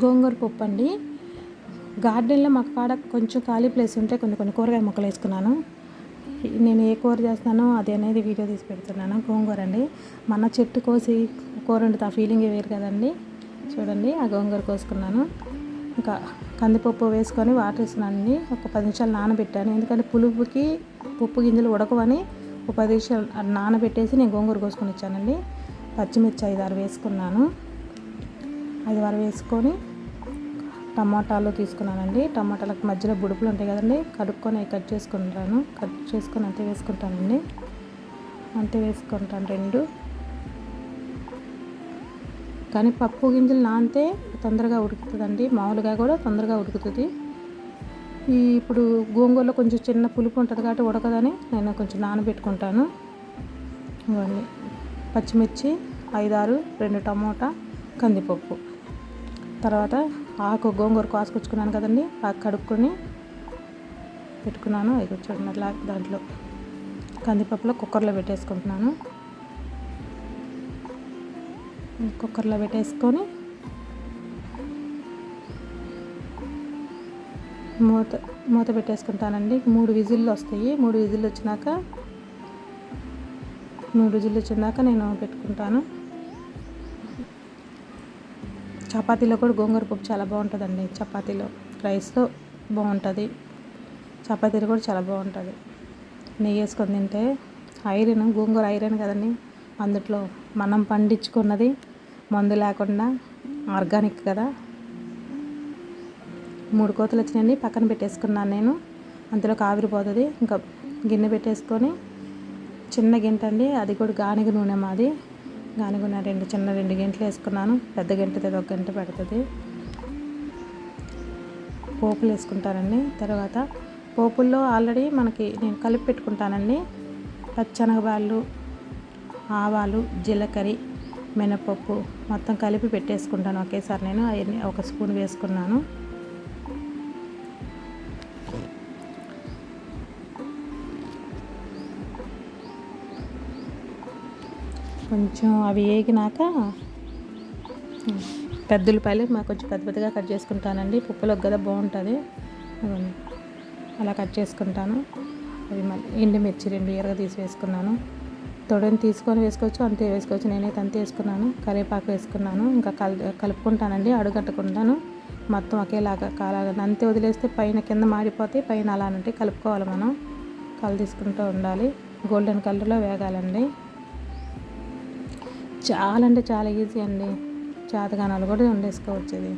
గోంగూర పప్పు అండి. గార్డెన్లో మాకు కాడ కొంచెం ఖాళీ ప్లేస్ ఉంటే కొన్ని కూరగాయ మొక్కలు వేసుకున్నాను. నేను ఏ కూర చేస్తున్నానో అది అనేది వీడియో తీసి పెడుతున్నాను. గోంగూర అండి, మన చెట్టు కోసి కూర వండితే ఆ ఫీలింగే వేరు కదండి. చూడండి, ఆ గోంగూర కోసుకున్నాను. ఇంకా కందిపప్పు వేసుకొని వాటర్ వేసుకున్నానండి. ఒక 10 నిమిషాలు నానబెట్టాను, ఎందుకంటే పులుపుకి పప్పు గింజలు ఉడకవని ఒక 10 నిమిషాలు నానబెట్టేసి నేను గోంగూర కోసుకొని వచ్చానండి. పచ్చిమిర్చి 5-6 వేసుకున్నాను. 5-6 వేసుకొని టమాటాలు తీసుకున్నానండి. టమాటాలకు మధ్యలో బుడుపులు ఉంటాయి కదండి, కడుక్కొని కట్ చేసుకొని అంతే వేసుకుంటానండి. అంతే వేసుకుంటాను 2. కానీ పప్పు గింజలు నానితే తొందరగా ఉడుకుతుందండి, మామూలుగా కూడా తొందరగా ఉడుకుతుంది. ఇప్పుడు గోంగూరలో కొంచెం చిన్న పులుపు ఉంటుంది కాబట్టి ఉడకదని నేను కొంచెం నానబెట్టుకుంటాను. ఇవన్నీ పచ్చిమిర్చి 5-6, 2 టమోటా, కందిపప్పు. తర్వాత గోంగూర కోసుకొచ్చుకున్నాను కదండి, కడుక్కొని పెట్టుకున్నాను. అది చూడండి, అట్లా దాంట్లో కందిపప్పులో కుక్కర్లో పెట్టేసుకుంటున్నాను. కుక్కర్లో పెట్టేసుకొని మూత పెట్టేసుకుంటానండి. 3 విజిల్లు వస్తాయి. 3 విజిల్లు వచ్చినాక నేను పెట్టుకుంటాను. చపాతీలో కూడా గోంగూర పప్పు చాలా బాగుంటుందండి. చపాతీలో, రైస్లో బాగుంటుంది, చపాతీలో కూడా చాలా బాగుంటుంది. నెయ్యి వేసుకొని తింటే గోంగూర ఐరన్ కదండి. అందులో మనం పండించుకున్నది, మందు లేకుండా ఆర్గానిక్ కదా. 3 కోతలు వచ్చినాయండి, పక్కన పెట్టేసుకున్నాను నేను. అందులోకి ఆవిరిపోతుంది. ఇంకా గిన్నె పెట్టేసుకొని, చిన్న గింట అండి, అది కూడా గానుగ నూనె మాది. గానుగ నూనె 2 గంటలు వేసుకున్నాను. పెద్ద గంట 1 గంట పెడుతుంది. పోపులు వేసుకుంటానండి. తర్వాత పోపుల్లో ఆల్రెడీ నేను కలిపి పెట్టుకుంటానండి. పచ్చెనగబాళ్ళు, ఆవాలు, జీలకర్ర, మినపప్పు మొత్తం కలిపి పెట్టేసుకుంటాను ఒకేసారి. నేను అవన్నీ 1 స్పూన్ వేసుకున్నాను. కొంచెం అవి వేగినాక పెద్దలపాయలు కొంచెం పెద్దగా కట్ చేసుకుంటానండి. పప్పులోకి కదా బాగుంటుంది, అలా కట్ చేసుకుంటాను. అవి మళ్ళీ ఎండుమిర్చి 2 ఎర్రగా తీసి వేసుకున్నాను. తొడని తీసుకొని వేసుకోవచ్చు, అంతే వేసుకోవచ్చు. నేనైతే అంతే వేసుకున్నాను. కరివేపాకు వేసుకున్నాను. ఇంకా కలుపుకుంటానండి, అడుగట్టుకుంటాను. మొత్తం ఒకేలాగా కాలాలని అంతే వదిలేస్తే పైన కింద మాడిపోతే పైన అలానంటే కలుపుకోవాలి. మనం తీసుకుంటూ ఉండాలి. గోల్డెన్ కలర్లో వేగాలండి. చాలా అంటే చాలా ఈజీ అండి. చేతగానాలు కూడా వండేసుకోవచ్చు ఇది.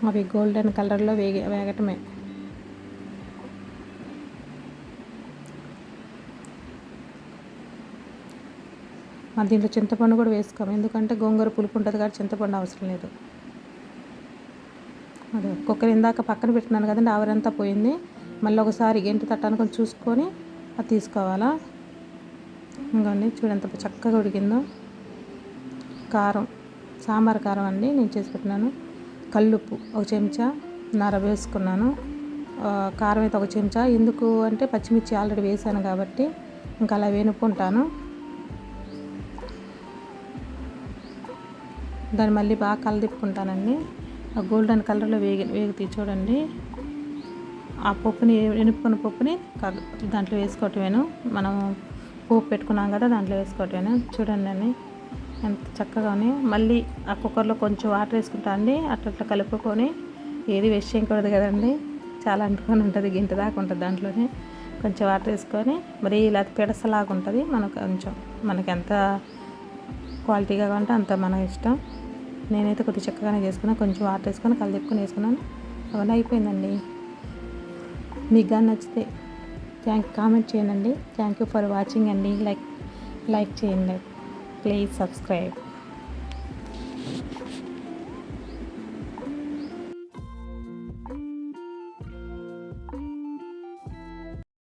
అవి గోల్డెన్ కలర్లో వేగటమే. మరి దీంట్లో చింతపండు కూడా వేసుకోము, ఎందుకంటే గోంగూర పులుపు ఉంటుంది కాబట్టి చింతపండు అవసరం లేదు. అదే కుక్కర్ ఇందాక పక్కన పెట్టుకున్నాను కదండి, ఆవిరంతా పోయింది. మళ్ళీ ఒకసారి గంటి తట్టాను కొంచెం చూసుకొని అది తీసుకోవాలా. ఇంకోండి చూడండి ఎంత చక్కగా ఉడికిందో. కారం, సాంబార్ కారం అండి నేను చేసి పెట్టినాను. కల్లుప్పు 1 చెంచా వేసుకున్నాను. కారం అయితే 1 చెంచా. ఎందుకు అంటే పచ్చిమిర్చి ఆల్రెడీ వేసాను కాబట్టి ఇంకా అలా వేనుకుంటాను. దాన్ని మళ్ళీ బాగా కలదిప్పుకుంటానండి. ఆ గోల్డెన్ కలర్లో వేగుతాయి చూడండి. ఆ పప్పుని, ఎనుపుకున్న పప్పుని దాంట్లో వేసుకోవటమేను. మనం పోపు పెట్టుకున్నాం కదా, దాంట్లో వేసుకోవటమేను. చూడండి అండి ఎంత చక్కగానే. మళ్ళీ ఆ కుక్కర్లో కొంచెం వాటర్ వేసుకుంటా అండి. అట్లా కలుపుకొని, ఏది వేస్ట్ చేయకూడదు కదండి, చాలా అంటుకొని ఉంటుంది, గింట దాకా ఉంటుంది. దాంట్లోనే కొంచెం వాటర్ వేసుకొని, మరి ఇలా పిడసలాగా ఉంటుంది. మనకి ఎంత క్వాలిటీగా ఉంటే అంత మన ఇష్టం. నేనైతే కొద్దిగా చక్కగానే చేసుకున్నాను. కొంచెం వాటర్ వేసుకొని కలదిప్పుకొని వేసుకున్నాను. అవన్నీ అయిపోయిందండి. మీకు కానీ నచ్చితే కామెంట్ చేయండి. థ్యాంక్ యూ ఫర్ వాచింగ్ అండి. లైక్ చేయండి. Please subscribe.